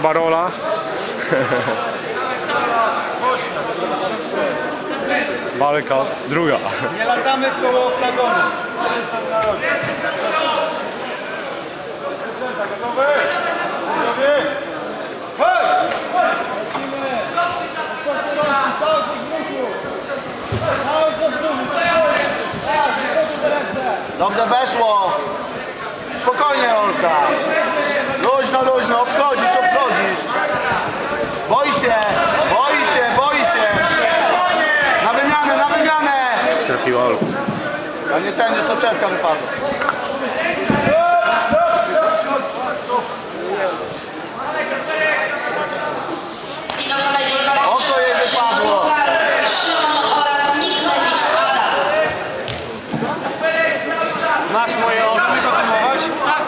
chyba rola. Walka druga. Nie latamy w koło oktagonu. Gotowy? Gotowy? Hej! Dobrze weszło. Spokojnie, Olka. Luźno, luźno. Obchodzisz. Boi się. Na wymianę. Trafiła Olka. A nie sędzia, soczewka wypadła. Oko jej wypadło. Oraz Niklewicz Adam. Masz moje oko. Możemy kontynuować? Tak.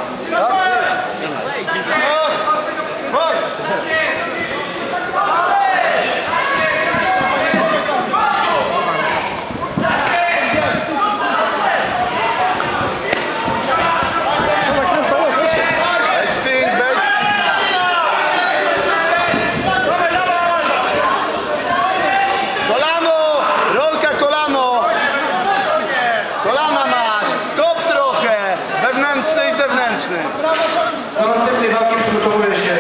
Do następnej walki przygotowuje się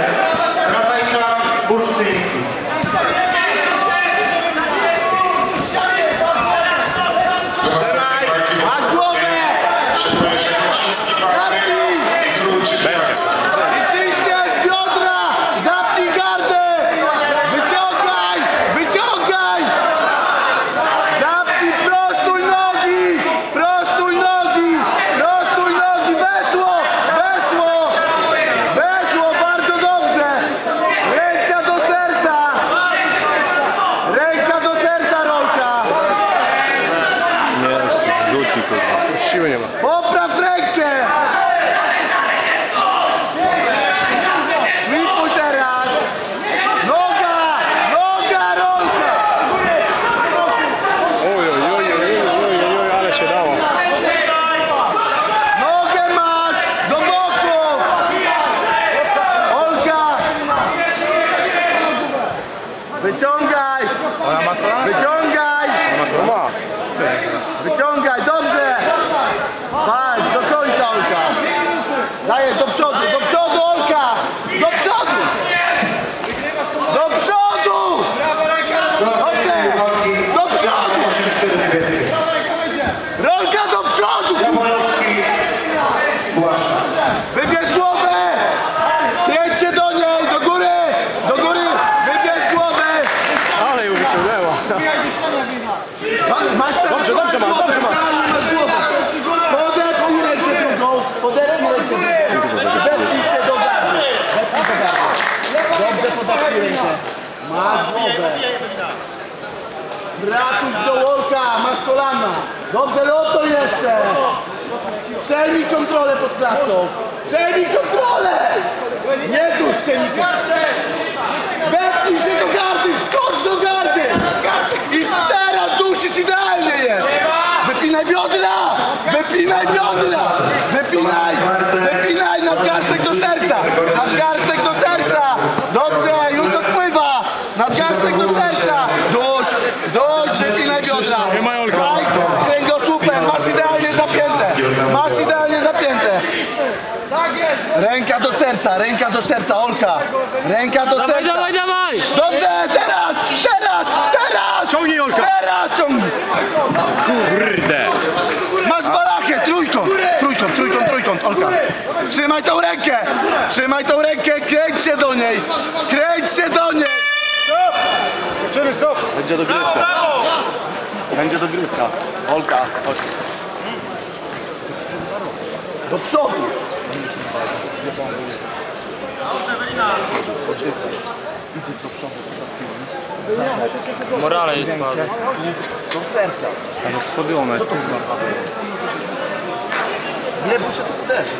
Ratajczak, Bursztyński. Do następnej walki Masz głowę! przygotowuje się Kociński, i Krółczyk Pracy. Wyczyście z biodra! Zapnij gardę! Wyciągaj! Zapnij, prostuj nogi! Weszło, bardzo dobrze! Ręka do serca, Rolka! Nie, rzuci kurwa. Siły nie ma. Popraw rękę! Slipuj teraz! Noga, Rolka! Oj, ale się dało. Nogę masz! Do boku! Olka! Wyciągaj! Wyciągaj, dobrze! Walcz, do końca, Olka! Dajesz do przodu, Olka! Do przodu! Do następnej walki Do przodu! 84 niebieskie. Rolka do przodu! Jaworowski, Błaszcza. Wybierz głowę! Jedź się do niej, do góry! Wybierz głowę! Ale ją wyciągnęła. Masz teraz Dobrze, masz głowę! Masz głowę! Podepnij rękę drugą! Wepnij się do gardy! Dobrze podepnij rękę! Masz głowę! Pracuj z dołka! Masz kolana! Dobrze, loto jeszcze! Przejmij kontrolę pod klatką! Nie dusz przejmij! Wepnij się do gardy! Skocz do gardy! I teraz dusisz, idealnie jest! Wypinaj biodra! Wypinaj nadgarstek do serca! Dobrze, już odpływa! Nadgarstek do serca! Duś, wypinaj biodra! Daj kręgosłupem, masz idealnie zapięte! Ręka do serca, Olka! Ręka do serca! Dawaj! Dobrze, teraz! Ciągnij, Olka! Teraz ciągnij! Kurde! Masz balachę, trójkąt, Olka! Trzymaj tą rękę, kręć się do niej! Stop! Dziewczyny, stop! Będzie dogrywka. Olka, chodź. Do przodu! Idzie do przodu, Morale jest spadła. do serca. Tam już słabiona jest. Nie bój się, to uderzy.